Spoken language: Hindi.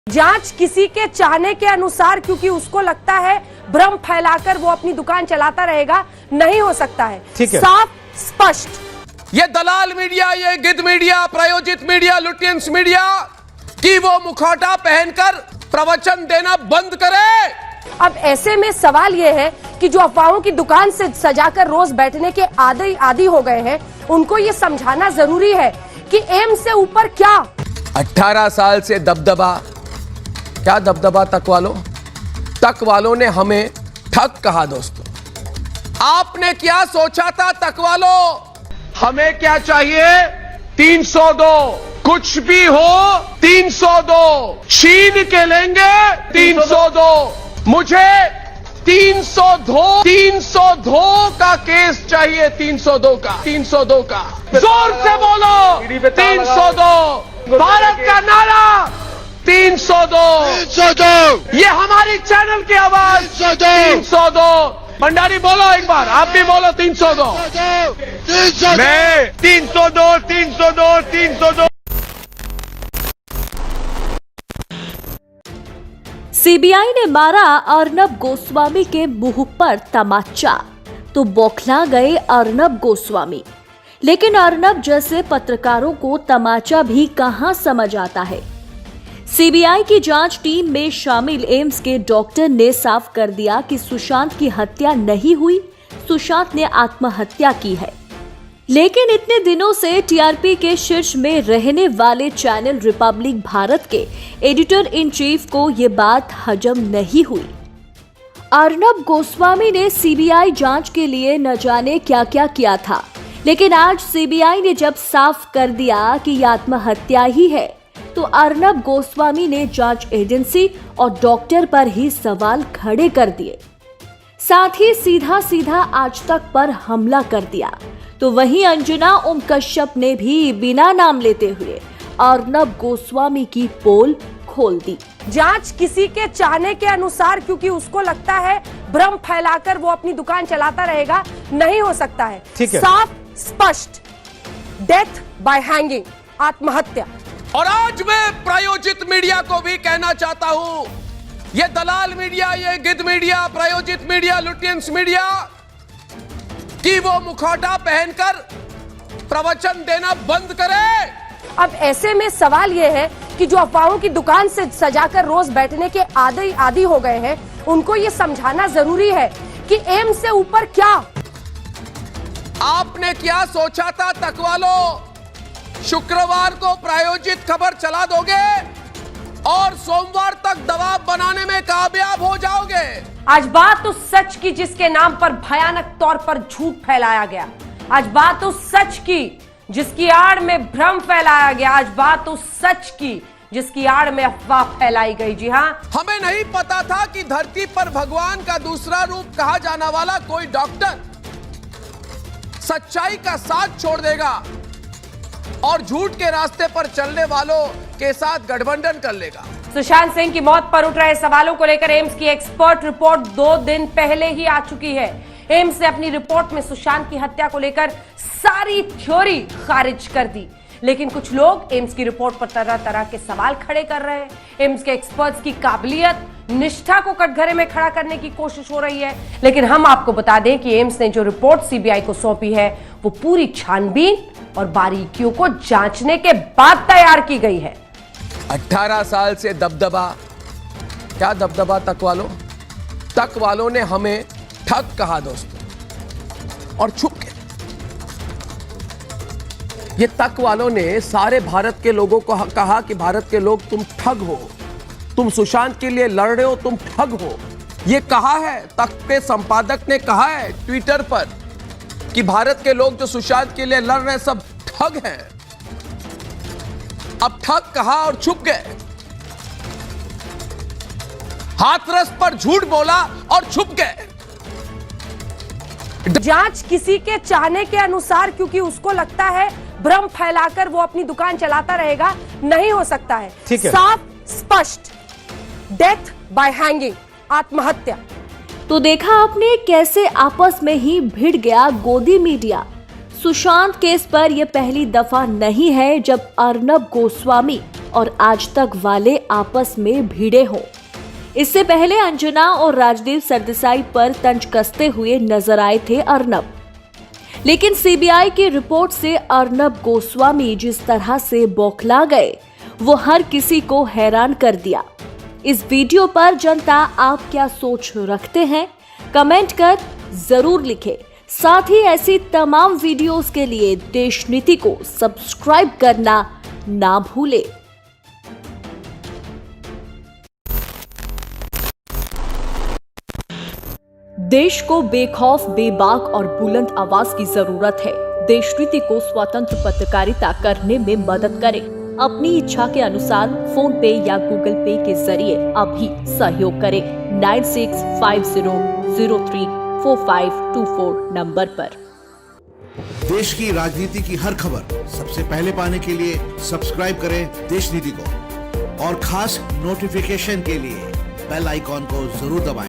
जांच किसी के चाहने के अनुसार क्योंकि उसको लगता है भ्रम फैलाकर वो अपनी दुकान चलाता रहेगा, नहीं हो सकता है। साफ स्पष्ट। ये दलाल मीडिया, ये गिद्ध मीडिया, प्रायोजित मीडिया, लुटियंस मीडिया कि वो मुखौटा पहनकर प्रवचन देना बंद करे। अब ऐसे में सवाल ये है कि जो अफवाहों की दुकान से सजाकर रोज बैठने के आदी हो गए हैं, उनको ये समझाना जरूरी है कि एम्स से ऊपर क्या 18 साल से दबदबा, क्या दबदबा तक वालों ने हमें ठग कहा। दोस्तों, आपने क्या सोचा था तक वालों? हमें क्या चाहिए? 302, कुछ भी हो 302, छीन के लेंगे 302। मुझे 302 का केस चाहिए, 302 का। जोर से बोलो 302, भारत का नारा 302। ये हमारी चैनल की आवाज 302। भंडारी बोलो एक बार, आप भी बोलो 302। मैं 302। सीबीआई ने मारा अर्नब गोस्वामी के मुंह पर तमाचा तो बौखला गए अर्नब गोस्वामी। लेकिन अर्नब जैसे पत्रकारों को तमाचा भी कहां समझ आता है। सीबीआई की जांच टीम में शामिल एम्स के डॉक्टर ने साफ कर दिया कि सुशांत की हत्या नहीं हुई, सुशांत ने आत्महत्या की है। लेकिन इतने दिनों से टीआरपी के शीर्ष में रहने वाले चैनल रिपब्लिक भारत के एडिटर इन चीफ को ये बात हजम नहीं हुई। अर्नब गोस्वामी ने सीबीआई जांच के लिए न जाने क्या क्या किया था, लेकिन आज सीबीआई ने जब साफ कर दिया कि यह आत्महत्या ही है, तो अर्नब गोस्वामी ने जांच एजेंसी और डॉक्टर पर ही सवाल खड़े कर दिए। साथ ही सीधा आज तक पर हमला कर दिया। तो वहीं अंजना ओम कश्यप ने भी बिना नाम लेते हुए अर्नब गोस्वामी की पोल खोल दी। जांच किसी के चाहने के अनुसार क्योंकि उसको लगता है भ्रम फैलाकर वो अपनी दुकान चलाता रहेगा, नहीं हो सकता है। साफ स्पष्ट। डेथ बाय हैंगिंग, आत्महत्या। और आज मैं प्रायोजित मीडिया को भी कहना चाहता हूं, ये दलाल मीडिया, ये गिद्ध मीडिया, प्रायोजित मीडिया, लुटियंस मीडिया कि वो मुखौटा पहनकर प्रवचन देना बंद करे। अब ऐसे में सवाल ये है कि जो अफवाहों की दुकान से सजाकर रोज बैठने के आदी हो गए हैं, उनको ये समझाना जरूरी है कि एम्स से ऊपर क्या। आपने क्या सोचा था तक वालों? शुक्रवार को प्रायोजित खबर चला दोगे और सोमवार तक दबाव बनाने में कामयाब हो जाओगे। आज बात उस सच की जिसके नाम पर भयानक तौर पर झूठ फैलाया गया। आज बात उस सच की जिसकी आड़ में भ्रम फैलाया गया। आज बात उस सच की जिसकी आड़ में अफवाह फैलाई गई। जी हाँ, हमें नहीं पता था कि धरती पर भगवान का दूसरा रूप कहा जाने वाला कोई डॉक्टर सच्चाई का साथ छोड़ देगा और झूठ के रास्ते पर चलने वालों के साथ गठबंधन कर लेगा। सुशांत सिंह की मौत पर उठ रहे सवालों को लेकर एम्स की एक्सपर्ट रिपोर्ट 2 दिन पहले ही आ चुकी है। एम्स ने अपनी रिपोर्ट में सुशांत की हत्या को लेकर सारी थ्योरी खारिज कर दी, लेकिन कुछ लोग एम्स की रिपोर्ट पर तरह तरह के सवाल खड़े कर रहे हैं। एम्स के एक्सपर्ट्स की काबिलियत, निष्ठा को कटघरे में खड़ा करने की कोशिश हो रही है। लेकिन हम आपको बता दें कि एम्स ने जो रिपोर्ट सीबीआई को सौंपी है, वो पूरी छानबीन और बारीकियों को जांचने के बाद तैयार की गई है। 18 साल से दबदबा, क्या दबदबा तक वालों ने हमें ठग कहा। दोस्तों, और छुप के ये तक वालों ने सारे भारत के लोगों को कहा कि भारत के लोग तुम ठग हो, तुम सुशांत के लिए लड़ रहे हो, तुम ठग हो। ये कहा है, तक के संपादक ने कहा है ट्विटर पर कि भारत के लोग जो सुशांत के लिए लड़ रहे हैं सब ठग हैं। अब ठग कहा और छुप गए। हाथरस पर झूठ बोला और छुप गए। जांच किसी के चाहने के अनुसार क्योंकि उसको लगता है भ्रम फैलाकर वो अपनी दुकान चलाता रहेगा, नहीं हो सकता है। साफ स्पष्ट। डेथ बाय हैंगिंग, आत्महत्या। तो देखा आपने कैसे आपस में ही भिड़ गया गोदी मीडिया। सुशांत केस पर यह पहली दफा नहीं है जब अर्नब गोस्वामी और आज तक वाले आपस में भिड़े हों। इससे पहले अंजना और राजदीप सरदेसाई पर तंज कसते हुए नजर आए थे अर्नब, लेकिन सीबीआई की रिपोर्ट से अर्नब गोस्वामी जिस तरह से बौखला गए वो हर किसी को हैरान कर दिया। इस वीडियो पर जनता आप क्या सोच रखते हैं, कमेंट कर जरूर लिखें। साथ ही ऐसी तमाम वीडियोस के लिए देश नीति को सब्सक्राइब करना ना भूलें। देश को बेखौफ, बेबाक और बुलंद आवाज की जरूरत है। देश नीति को स्वतंत्र पत्रकारिता करने में मदद करें। अपनी इच्छा के अनुसार फोन पे या गूगल पे के जरिए अभी सहयोग करें 9650034524 नंबर पर। देश की राजनीति की हर खबर सबसे पहले पाने के लिए सब्सक्राइब करें देश नीति को और खास नोटिफिकेशन के लिए बेल आइकॉन को जरूर दबाएं।